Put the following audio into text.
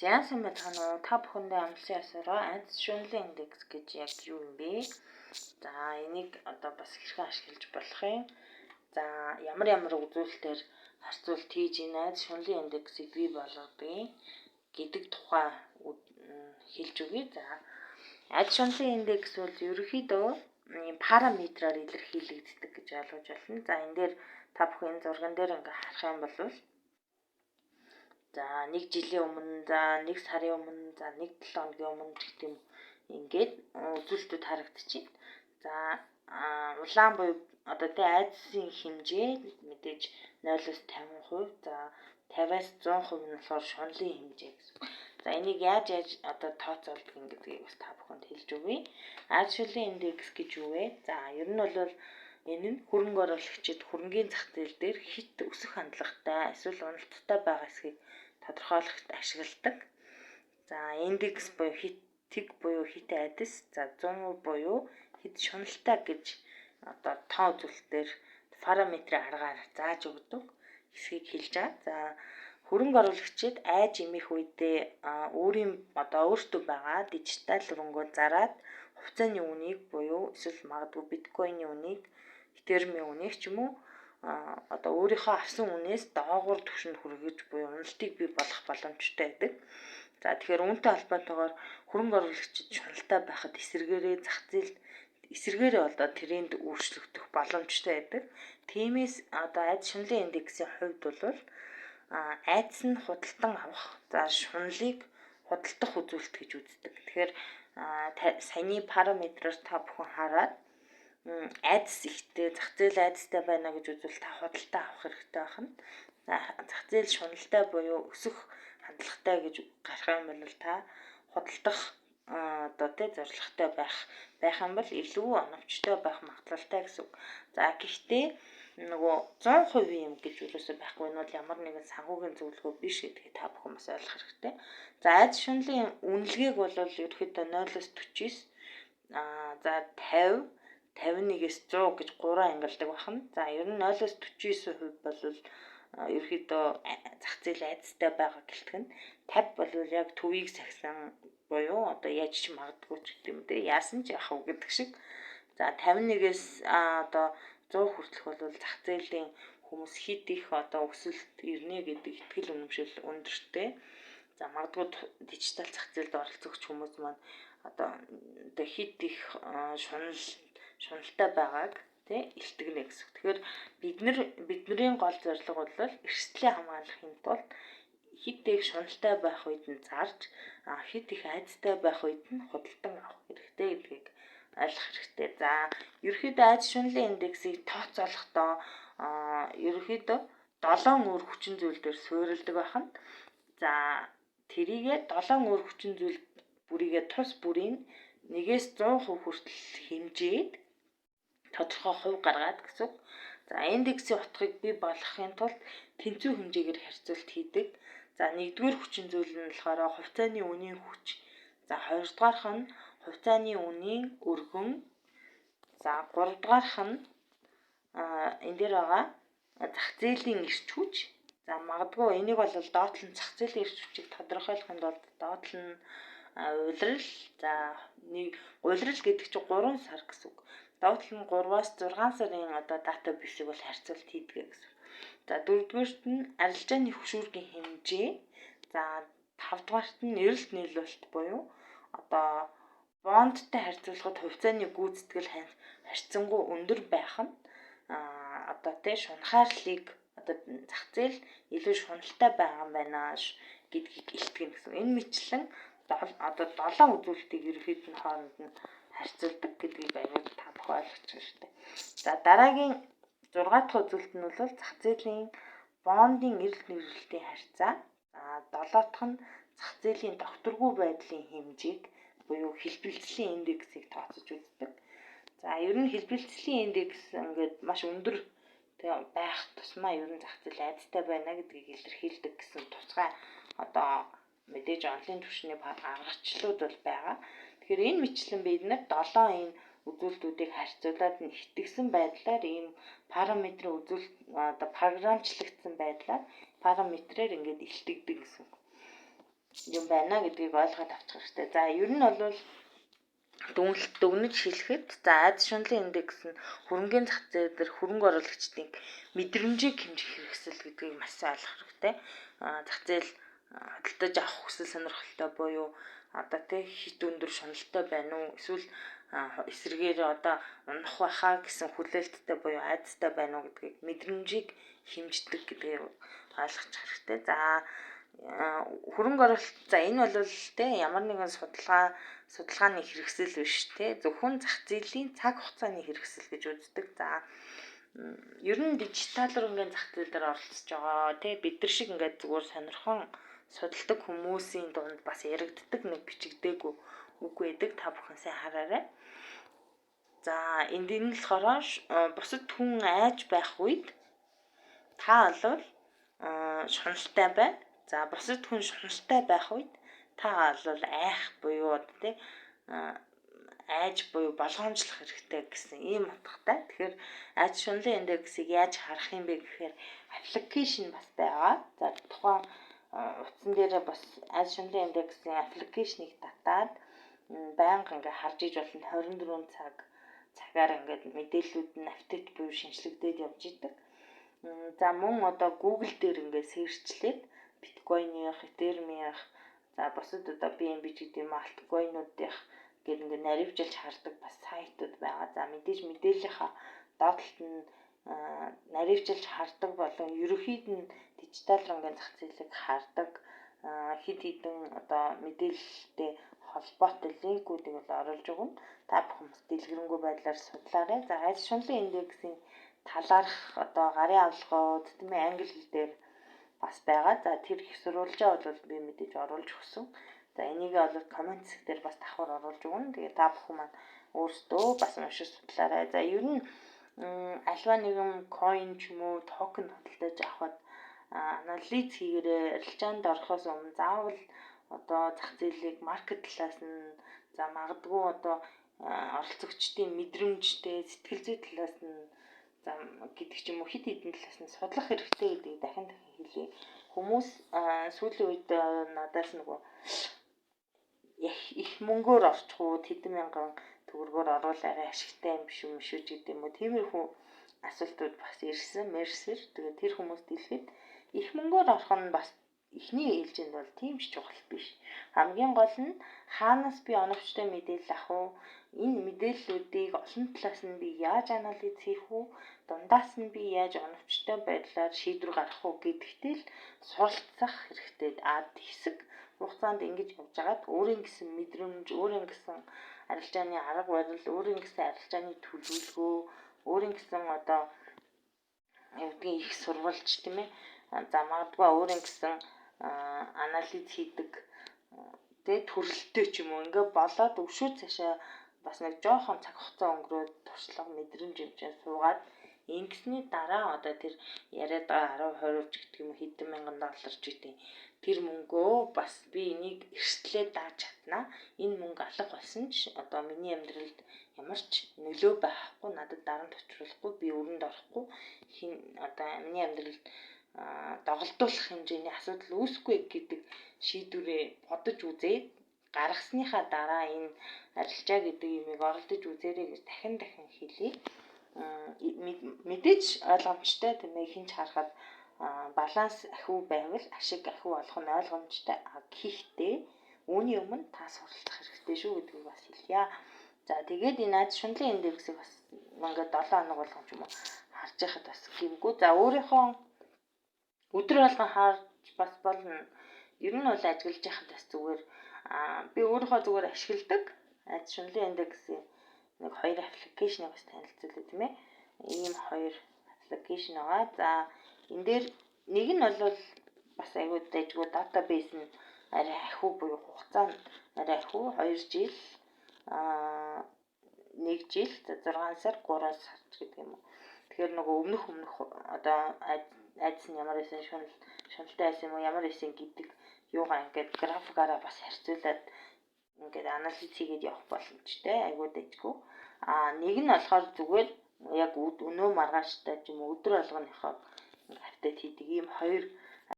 За сайн байна уу? Та бүхэндээ амлсан ясаараа айдас шунлын индекс гэж яг юу юм бэ? За энийг одоо бас хэрхэн ашиглаж болох юм? За ямар үзүүлэлтээр харьцуулт хийж энэ айдас шунлын индексийг бий болгодог гэдэг тухай хэлж өгье. За айдас шунлын индекс бол ерөнхийдөө параметраар илэрхийлэгддэг гэж ойлгож байна. За энэ дээр та бүхэн зурган дээр ингээ харах юм бол за 1 жилийн өмнө, за 1 сарын өмнө, за 1-7 хоногийн өмнө гэх юм ингээд үзүүлэлтүүд харагдчихэв. За улаан буюу одоо тэ айдсын хэмжээ мэдээж 0-50%, за 50-аас 100% нь болохоор шунлын хэмжээ гэсэн. За энийг яаж одоо тооцоолдог юм гэдгийг бас та бүхэнд хэлж өгье. Айдас шунлын индекс гэж юу вэ? За ер нь бол энэ нь хөрөнгө оруулагчид хөрөнгийн зах зээл дээр хит өсөх хандлагатай эсвэл уналттай байгаа эсэхийг тодорхойлоход ашигладаг. За индекс буюу хит айдас, за 100% буюу хит шуналтай гэж одоо тоо үзүүлэлтээр параметрийн аргаар зааж өгдөг эсэхийг хэлж байгаа. За хөрөнгө оруулагчид айж эмэх үедээ өөрийн одоо өөртөө байгаа дижитал өрөнгөө зараад хувьцааны үнийг буюу эсвэл магадгүй биткойны үнийг, этериумын үнийг ч юм уу одоо өөрийнхөө авсан үнээс доогуур түвшинд хүргэж буюу уналтыг бий болгох боломжтой байдаг. За тэгэхээр үүнтэй холбоотойгоор хөрөнгө оруулагчид шуналтай байхад эсэргээрээ одоо тренд өөрчлөгдөх боломжтой байдаг. Тиймээс одоо айдас шунлын индексийн хувьд бол айдас нь худалдан авах, за шунлыг худалдах үзүүлэлт гэж үздэг. Тэгэхээр саяны параметраар та бүхэн хараад айдас ихтэй, зах зээл айдастай байна гэж үзвэл та худалдаа авах хэрэгтэй байна. Зах зээл шуналтай буюу өсөх хандлагатай гэж гарах юм бол та худалдах одоо тэ зорилготой байх юм бол илүү оновчтой байх магадлалтай гэсэн. За гэхдээ нөгөө 100% юм гэж юусоо байхгүй нь бол ямар нэгэн санхүүгийн зөвлөгөө биш гэдгийг та бүхэн бас ойлгох хэрэгтэй. За айдас шунлын үнэлгээг бол ерөөхдөө 0-аас 49, за 50, 51-ээс 100 гэж 3 ангилдаг байна. За ер нь 0-аас 49% бол ерөөхдөө зах зээл айдастай байгаа гэлтгэн. 50 бол яг төвийг сахисан буюу одоо яаж ч магадгүй ч гэдэг юм дээ. Яасан ч яах вэ гэдэг шиг. За 51-ээс одоо 100 хүртэлх бол зах зээлийн хүмүүс хэд их одоо өсөлт ирнэ гэдэг итгэл үнэмшил өндөртэй. За магадгүй дижитал зах зээлд оролцогч хүмүүс маань одоо хэд их шуналтай байгааг тэ илтгэнэ гэсэн. Тэгэхээр бидний гол зорилго бол эрсдлээ хамгаалахын тулд хэд их шуналтай байх үед нь зарж, хэд их айдастай байх үед нь худалдан авах хэрэгтэй гэдгийг ойлгох хэрэгтэй. За ерөнхийдөө айдас шунлын индексийг тооцоолохдоо ерөнхийдөө 7 өөр хүчин зүйл дээр суурилдаг байна. За тэрийгээ 7 өөр хүчин зүйл бүрийгээ тус бүрийн 1-ээс 100% хүртэл хэмжээд тодорхой хувь гаргаад гэсэн. За индексийн утгыг бий болгохын тулд тэнцүү хэмжээгээр харьцуулт хийдэг. За 1-р хүчин зүйл нь болохоор хувьцааны үнийн хүч. За 2-дугаарх нь хувьцааны үнийн өргөн. За 3-дугаарх нь энэ дээр байгаа зах зээлийн эрч хүч. За магадгүй энийг бол доотлон зах зээлийн эрч хүчийг тодорхойлохын тулд доотлон улирал. За улирал гэдэг чинь 3 сар гэсэн үг. Доотлон 3-аас 6 сарын одоо датабейсийг бол харьцуулт хийдэг гэсэн. За 4-дүгээрт нь арилжааны хөшүүргийн хэмжээ. За 5-дугаарт нь эрэлт нийлүүлэлт буюу одоо бондтой харьцуулахад хувьцааны гүйцэтгэл харьцангуй өндөр байх нь одоо тэ шунхаарлыг одоо зах зээл илүү шуналтай байгаа юм байна гэдгийг илтгэнэ гэсэн. Энэ мэтлэн одоо 7 үзүүлэлтийг ерөнхийд нь хооронд нь харьцуулдаг гэдгийг аюул та бүхэн ойлгож байгаа шүү дээ. За дараагийн 6 дахь үзүүлэлт нь бол зах зээлийн бондын эрэлт нийлүүлэлтийн харьцаа. За 7 дахь нь зах зээлийн тогтворгүй байдлын хэмжээг буюу хэлбэлцлийн индексийг тооцож үздэг. За ер нь хэлбэлцлийн индекс ингээд маш өндөр байх тусмаа ер нь зах зээл айдастай байна гэдгийг илэрхийлдэг гэсэн тусгай одоо мэдээж онлын түвшний аргачлалууд бол байгаа. Тэгэхээр энэ мэтлэн бид нар 7 энэ үзүүлэлтүүдийг харьцуулаад нэгтгэсэн байдлаар ийм параметрийн одоо програмчлагдсан байдлаар параметрээр ингээд илтгэдэг гэсэн. юм байна гэдгийг ойлгоод авчих хэрэгтэй. За ер нь бол дүгнэж хэлэхэд за айдас шунлын индекс нь хөрөнгөний зах зээл дээр хөрөнгө оруулагчдын мэдрэмжийг хэмжих хэрэгсэл гэдгийг маш сайн ойлгох хэрэгтэй. Зах зээл хөдөлтөж авах хүсэл сонирхолтой буюу одоо тий хит өндөр шуналтай байна уу эсвэл эсрэгээр одоо унах байхаа гэсэн хүлээлттэй буюу айдастай байна уу гэдгийг мэдрэмжийг хэмждэг гэдгийг ойлгочих хэрэгтэй. За хөрөнгө оруулалт за энэ бол тий ямар нэгэн судалгааны хэрэгсэл биш тий зөвхөн зах зээлийн цаг хугацааны хэрэгсэл гэж үздэг. За ер нь дижитал хөрөнгөний зах зээл дээр оролцож байгаа тий бид нар шиг ингээд зүгээр сонирхон судалдаг хүмүүсийн дунд бас яригддаг нэг бичигдээгүй үг байдаг. Та бүхэн сайн хараарай. За энд нь болохоор бусад хүн айж байх үед та бол шуналтай бай. За бусад хүн шуналтай байх үед та бол айх буюу тий айж буюу болгоомжлох хэрэгтэй гэсэн ийм утгатай. Тэгэхээр айж шунлын индексийг яаж харах юм бэ гэхээр аппликейшн бас байгаа. За тухайн утсан дээр бас айж шунлын индексийн аппликейшнийг татаад байнга ингээ харж иж болно. 24 цагаар ингээд мэдээллүүд нь апдейт буюу шинжлэгдээд явж идэг. За мөн одоо Google дээр ингээд сэрчлээд биткойных, этериумных, за бусад одоо BNB гэдэг юм альткойнуудынх гэдэг ингээд наривчилж хардаг бас сайтууд байгаа. За мэдээж мэдээллийнхаа доотлолт нь наривчилж хардаг болон ерөнхийд нь дижитал хөрөнгөний зах зээлийг хардаг хэд хэдэн одоо мэдээлэлтэй холбоотой линкүүдийг бол оруулж өгнө. Та бүхэн дэлгэрэнгүй байдлаар судлаарай. За айж шунлын индексийн талаарх одоо гарын авалгууд тийм англи хэл дээр бас байгаа. За тэр их сурвалжаа бол би мэдээж оруулж өгсөн. За энийг бол коммент дээр бас давхар оруулж өгнө. Тэгээ та бүхэн маань өөрсдөө бас уншиж судлаарай. За ер нь альва нэгэн coin ч юм уу токен хөдөлтөж авахад анализ хийгээрэй. Арилжаанд орохоос өмнө заавал одоо зах зээлийг маркет талаас нь за магадгүй одоо оролцогчдын мэдрэмжтэй сэтгэл зүй талаас нь за гэдэг ч юм уу хэд хэдэн талаас нь судлах хэрэгтэй гэдгийг дахин хэлье. Хүмүүс сүүлийн үед надаас нөгөө их мөнгөөр орчих уу хэдэн мянган төгрөгөөр оруулаарай ашигтай юм биш үү гэдэг юм уу. Тиймэрхүү асуултууд бас ирсэн. Тэгээд тэр хүмүүст хэлэхэд их мөнгөөр орох нь бас эхний ээлжинд бол тийм ч чухал биш. Хамгийн гол нь хаанаас би оновчтой мэдээлэл авах уу? Энэ мэдээллүүдийг олон талаас нь би яаж анализ хийх үү? Дундаас нь би яаж оновчтой байдлаар шийдвэр гаргах уу гэдэгтэл суралцах хэрэгтэй. Хэсэг хугацаанд ингэж явж байгаад өөрийн гэсэн мэдрэмж, өөрийн гэсэн арилжааны арга барил, өөрийн гэсэн арилжааны төлөвлөгөө, өөрийн гэсэн одоо их сурвалж тийм ээ. За магадгүй өөрийн гэсэн анализ хийдэг тэгээд төрөлттэй ч юм уу ингээ болоод өвшөө цаашаа бас нэг жоохон цаг хугацаа өнгөрөөд туршлага мэдрэмж хэмжээ суугаад ингэсний дараа одоо тэр яриад байгаа 10-20 ч гэдэг юм хэдэн мянган доллар ч гэдэг тэр мөнгөө бас би энийг эрсдлээ дааж чаднаа. Энэ мөнгө алга болсон ч одоо миний амьдралд ямар ч нөлөө байхгүй, надад дарамт учруулахгүй, би өрөнд орохгүй, одоо миний амьдралд доголдуулах хэмжээний асуудал үүсэхгүй гэдэг шийдвэрээ бодож үзээд гаргасныхаа дараа энэ арилжаа гэдэг юмыг оролдож үзээрэй гэж дахин хэлье. Мэдээж ойлгомжтой тийм ээ хинч харахад баланс ахиу байвал ашиг ахиу олох нь ойлгомжтой. Гэхдээ үүний өмнө та суралцах хэрэгтэй шүү гэдгийг бас хэлье. За тэгээд энэ айж шунлын индексийг бас ингээд 7 хоног болгон ч юм уу харж байхад бас гэмгүй. За өөрийнхөө өдөр болгон харж бас болно. Ер нь бол ажиглаж яхад бас зүгээр би өөрийнхөө зүгээр ашигладаг айж шунлын индексийн нэг 2 аппликейшнийг бас танилцуулъя тийм ээ. Ийм 2 аппликейшн байгаа. За энэ дээр нэг нь бол бас аюул дэжгүй датабейс нь арай ахиу буюу хугацаа нь арай ахиу 2 жил 1 жил 6 сар 3 сар гэдэг юм уу. Тэгэхээр нөгөө өмнөх одоо айдас нь ямар байсан шуналтай байсан юм уу ямар байсан гэдэг юугаа ингээд графикаараа бас харьцуулаад ингээд анализ хийгээд явах боломжтой аюул дэжгүй. Нэг нь болохоор зүгээр яг өнөө маргааштай ч юм уу өдөр болгоныхоо апдейт хийдэг ийм 2